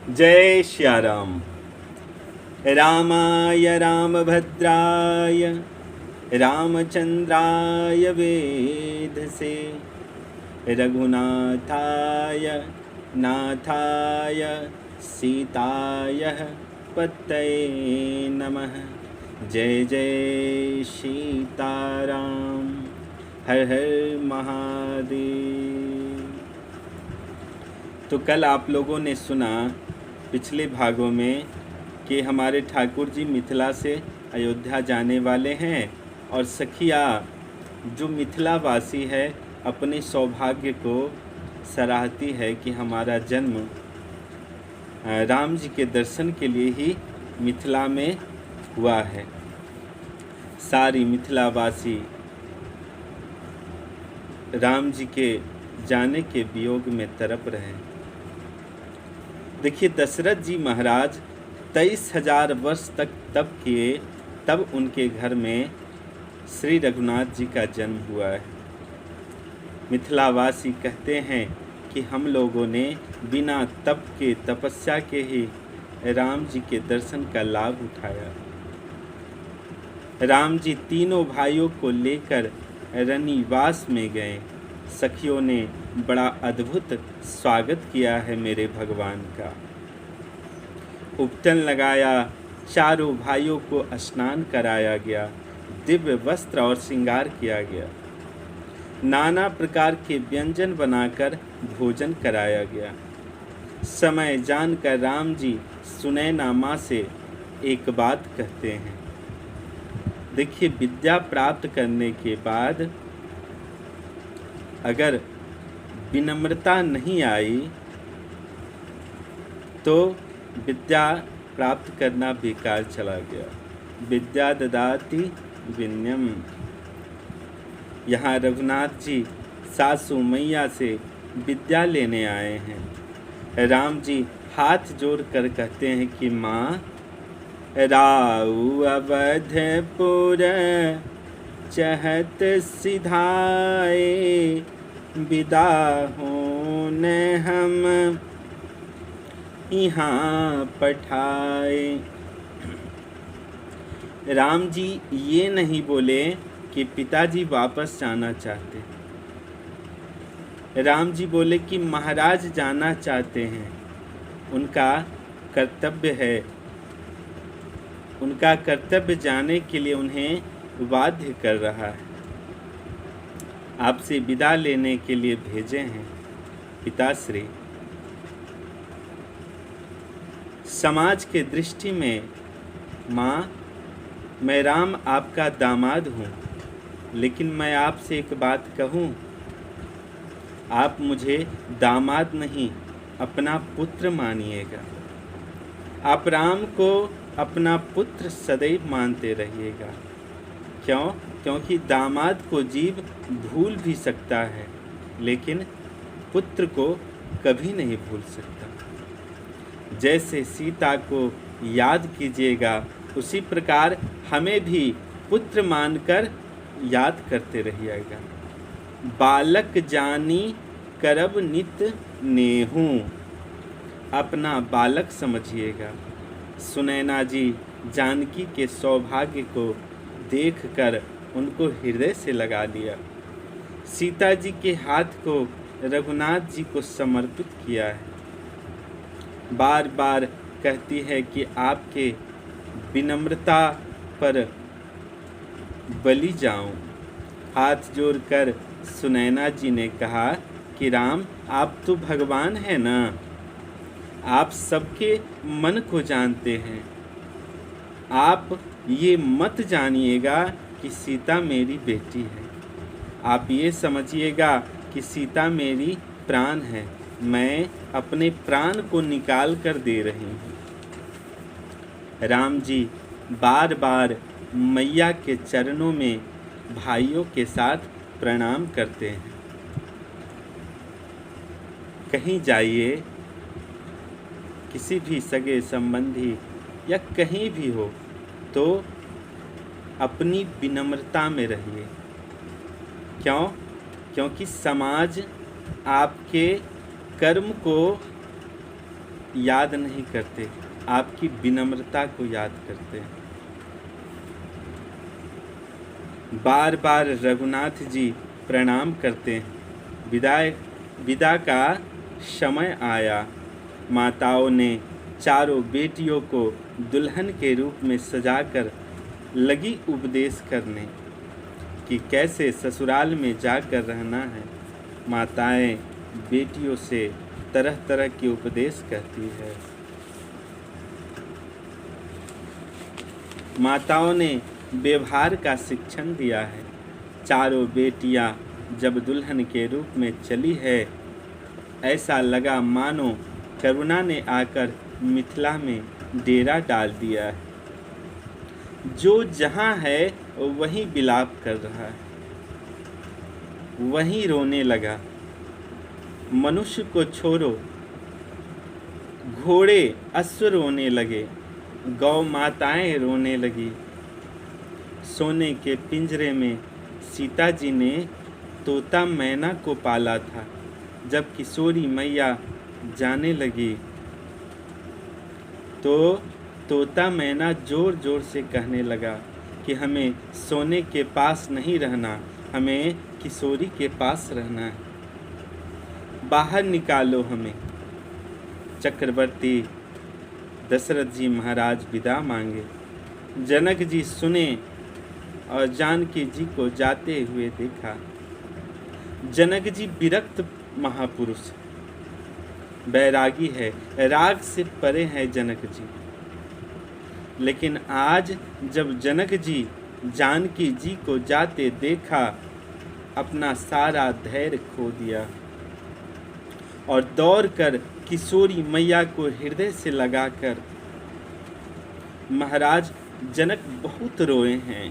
जय श्या राम। रामाय रामभद्राय रामचंद्राय वेधसे रघुनाथाय नाथाय सीताय पतये नमः। जय जय सीताराम। हर हर महादेव। तो कल आप लोगों ने सुना पिछले भागों में कि हमारे ठाकुर जी मिथिला से अयोध्या जाने वाले हैं और सखिया जो मिथिला वासी है अपने सौभाग्य को सराहती है कि हमारा जन्म राम जी के दर्शन के लिए ही मिथिला में हुआ है। सारी मिथिला वासी राम जी के जाने के वियोग में तड़प रहे। देखिए, दशरथ जी महाराज 23,000 वर्ष तक तप किए, तब उनके घर में श्री रघुनाथ जी का जन्म हुआ है। मिथिलावासी कहते हैं कि हम लोगों ने बिना तप के, तपस्या के ही राम जी के दर्शन का लाभ उठाया। राम जी तीनों भाइयों को लेकर रनिवास में गए। सखियों ने बड़ा अद्भुत स्वागत किया है मेरे भगवान का। उपटन लगाया, चारों भाइयों को स्नान कराया गया, दिव्य वस्त्र और श्रृंगार किया गया, नाना प्रकार के व्यंजन बनाकर भोजन कराया गया। समय जानकर राम जी सुनैना माँ से एक बात कहते हैं। देखिए, विद्या प्राप्त करने के बाद अगर विनम्रता नहीं आई तो विद्या प्राप्त करना बेकार चला गया। विद्या ददाति विनयम। यहाँ रघुनाथ जी सासू मैया से विद्या लेने आए हैं। राम जी हाथ जोड़कर कहते हैं कि माँ, राउ अवधपुर चहत सिधाए, विदा होन हम यहाँ पठाए। राम जी ये नहीं बोले कि पिताजी वापस जाना चाहते। राम जी बोले कि महाराज जाना चाहते हैं, उनका कर्तव्य है, उनका कर्तव्य जाने के लिए उन्हें बाध्य कर रहा है। आपसे विदा लेने के लिए भेजे हैं पिताश्री। समाज के दृष्टि में माँ, मैं राम आपका दामाद हूँ, लेकिन मैं आपसे एक बात कहूँ, आप मुझे दामाद नहीं अपना पुत्र मानिएगा। आप राम को अपना पुत्र सदैव मानते रहिएगा। क्यों? क्योंकि दामाद को जीव भूल भी सकता है, लेकिन पुत्र को कभी नहीं भूल सकता। जैसे सीता को याद कीजिएगा, उसी प्रकार हमें भी पुत्र मानकर याद करते रहिएगा। बालक जानी करब नित नेहू। अपना बालक समझिएगा। सुनैना जी जानकी के सौभाग्य को देखकर उनको हृदय से लगा लिया। सीता जी के हाथ को रघुनाथ जी को समर्पित किया है। बार बार कहती है कि आपके विनम्रता पर बलि जाऊं। हाथ जोड़कर सुनैना जी ने कहा कि राम, आप तो भगवान हैं ना, आप सबके मन को जानते हैं। आप ये मत जानिएगा कि सीता मेरी बेटी है। आप ये समझिएगा कि सीता मेरी प्राण है। मैं अपने प्राण को निकाल कर दे रही हूँ। राम जी बार बार मैया के चरणों में भाइयों के साथ प्रणाम करते हैं। कहीं जाइए, किसी भी सगे संबंधी या कहीं भी हो, तो अपनी विनम्रता में रहिए। क्यों? क्योंकि समाज आपके कर्म को याद नहीं करते, आपकी विनम्रता को याद करते हैं। बार बार रघुनाथ जी प्रणाम करते हैं। विदा का समय आया। माताओं ने चारों बेटियों को दुल्हन के रूप में सजाकर लगी उपदेश करने कि कैसे ससुराल में जाकर रहना है। माताएं बेटियों से तरह तरह के उपदेश करती है। माताओं ने व्यवहार का शिक्षण दिया है। चारों बेटियां जब दुल्हन के रूप में चली है, ऐसा लगा मानो करुणा ने आकर मिथिला में डेरा डाल दिया है। जो जहाँ है वहीं विलाप कर रहा है, वहीं रोने लगा। मनुष्य को छोड़ो, घोड़े अश्व रोने लगे, गौ माताएं रोने लगी। सोने के पिंजरे में सीता जी ने तोता मैना को पाला था। जब किशोरी मैया जाने लगी तो तोता मैना जोर जोर से कहने लगा कि हमें सोने के पास नहीं रहना, हमें किशोरी के पास रहना है, बाहर निकालो हमें। चक्रवर्ती दशरथ जी महाराज विदा मांगे। जनक जी सुने और जानकी जी को जाते हुए देखा। जनक जी विरक्त महापुरुष, बैरागी है, राग से परे है जनक जी। लेकिन आज जब जनक जी जानकी जी को जाते देखा, अपना सारा धैर्य खो दिया और दौड़कर किशोरी मैया को हृदय से लगाकर महाराज जनक बहुत रोए हैं।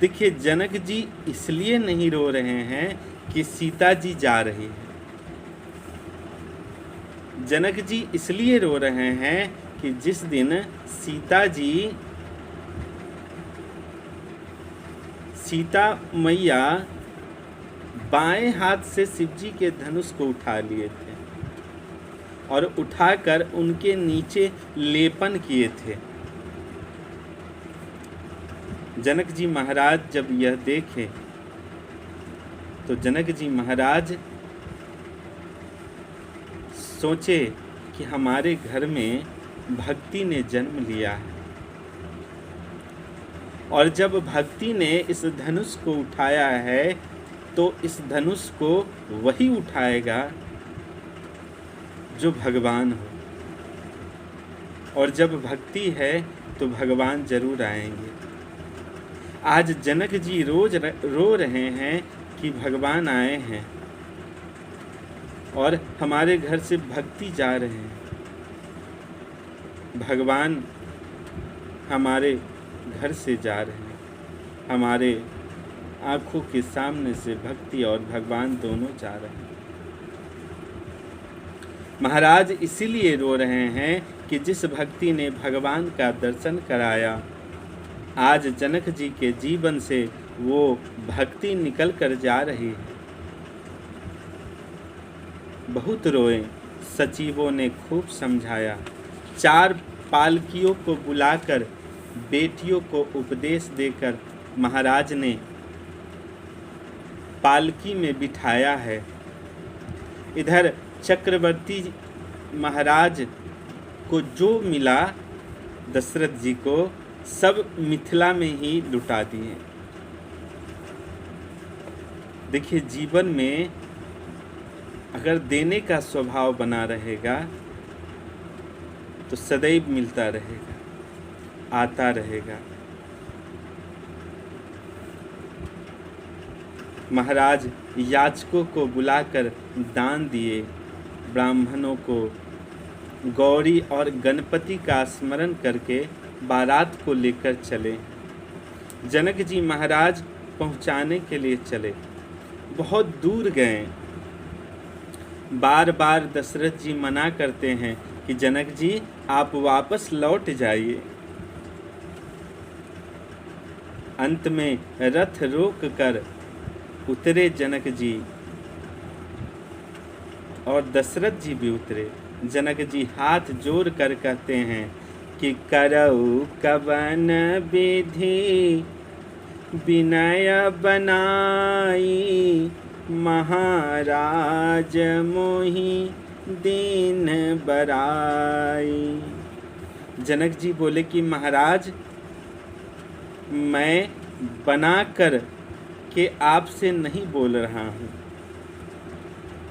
देखिए, जनक जी इसलिए नहीं रो रहे हैं कि सीता जी जा रही है। जनक जी इसलिए रो रहे हैं कि जिस दिन सीता मैया बाएं हाथ से शिवजी के धनुष को उठा लिए थे और उठाकर उनके नीचे लेपन किए थे। जनक जी महाराज जब यह देखे तो जनक जी महाराज सोचे कि हमारे घर में भक्ति ने जन्म लिया है, और जब भक्ति ने इस धनुष को उठाया है तो इस धनुष को वही उठाएगा जो भगवान हो, और जब भक्ति है तो भगवान जरूर आएंगे। आज जनक जी रोज रो रहे हैं कि भगवान आए हैं और हमारे घर से भक्ति जा रहे हैं। भगवान हमारे घर से जा रहे हैं, हमारे आँखों के सामने से भक्ति और भगवान दोनों जा रहे हैं। महाराज इसीलिए रो रहे हैं कि जिस भक्ति ने भगवान का दर्शन कराया, आज जनक जी के जीवन से वो भक्ति निकल कर जा रही है। बहुत रोए, सचिवों ने खूब समझाया। 4 पालकियों को बुलाकर बेटियों को उपदेश देकर महाराज ने पालकी में बिठाया है। इधर चक्रवर्ती महाराज को जो मिला दशरथ जी को, सब मिथिला में ही लुटा दिए। देखिए, जीवन में अगर देने का स्वभाव बना रहेगा तो सदैव मिलता रहेगा, आता रहेगा। महाराज याचकों को बुलाकर दान दिए, ब्राह्मणों को गौरी और गणपति का स्मरण करके बारात को लेकर चले। जनक जी महाराज पहुंचाने के लिए चले, बहुत दूर गए। बार बार दशरथ जी मना करते हैं कि जनक जी आप वापस लौट जाइए। अंत में रथ रोक कर उतरे जनक जी और दशरथ जी भी उतरे। जनक जी हाथ जोड़ कर कहते हैं कि करऊ कवन विधि विनय बनाई, महाराज मोहि दीन बराई। जनक जी बोले कि महाराज, मैं बना कर के आपसे नहीं बोल रहा हूँ,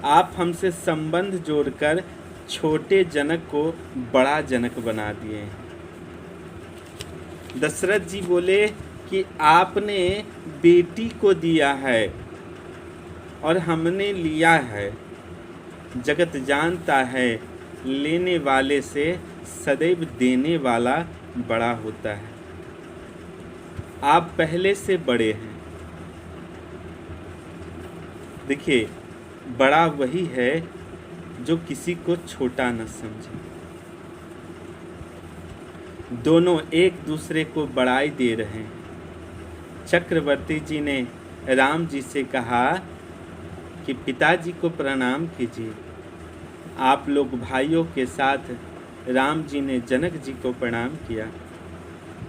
आप हमसे संबंध जोड़कर छोटे जनक को बड़ा जनक बना दिए हैं। दशरथ जी बोले कि आपने बेटी को दिया है और हमने लिया है। जगत जानता है लेने वाले से सदैव देने वाला बड़ा होता है। आप पहले से बड़े हैं। देखिए, बड़ा वही है जो किसी को छोटा न समझे। दोनों एक दूसरे को बड़ाई दे रहे हैं। चक्रवर्ती जी ने राम जी से कहा कि पिताजी को प्रणाम कीजिए। आप लोग भाइयों के साथ राम जी ने जनक जी को प्रणाम किया।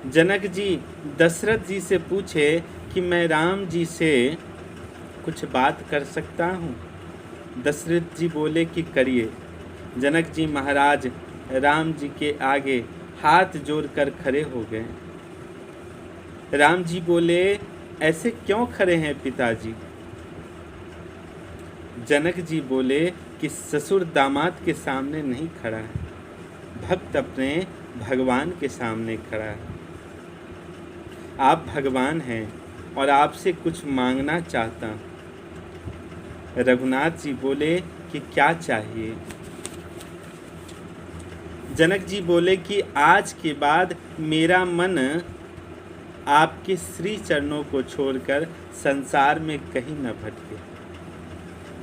जनक जी दशरथ जी से पूछे कि मैं राम जी से कुछ बात कर सकता हूँ। दशरथ जी बोले कि करिए। जनक जी महाराज राम जी के आगे हाथ जोड़कर खड़े हो गए। राम जी बोले, ऐसे क्यों खड़े हैं पिताजी? जनक जी बोले कि ससुर दामाद के सामने नहीं खड़ा है, भक्त अपने भगवान के सामने खड़ा है। आप भगवान हैं और आपसे कुछ मांगना चाहता हूँ। रघुनाथ जी बोले कि क्या चाहिए? जनक जी बोले कि आज के बाद मेरा मन आपके श्री चरणों को छोड़कर संसार में कहीं न भटके,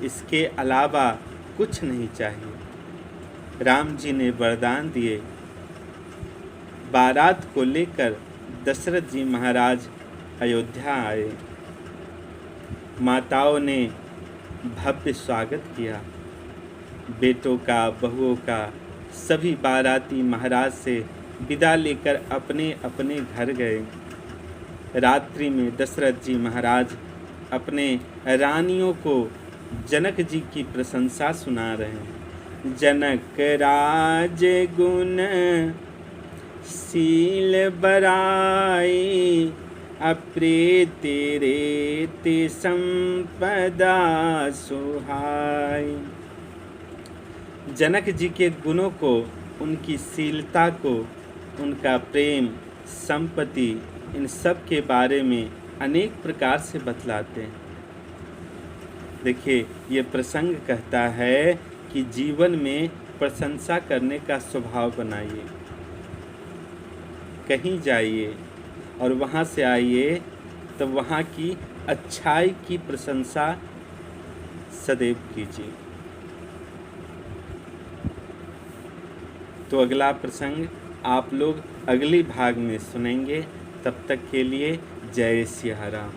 इसके अलावा कुछ नहीं चाहिए। राम जी ने वरदान दिए। बारात को लेकर दशरथ जी महाराज अयोध्या आए। माताओं ने भव्य स्वागत किया। बेटों का, बहुओं का, सभी बाराती महाराज से विदा लेकर अपने अपने घर गए। रात्रि में दशरथ जी महाराज अपने रानियों को जनक जी की प्रशंसा सुना रहे हैं। जनक राज गुण शील बराई, अप्रीति रीति संपदा सुहाई। जनक जी के गुणों को, उनकी शीलता को, उनका प्रेम, संपत्ति, इन सब के बारे में अनेक प्रकार से बतलाते हैं। देखिए, ये प्रसंग कहता है कि जीवन में प्रशंसा करने का स्वभाव बनाइए। कहीं जाइए और वहाँ से आइए तो वहाँ की अच्छाई की प्रशंसा सदैव कीजिए। तो अगला प्रसंग आप लोग अगली भाग में सुनेंगे। तब तक के लिए जय सिया राम।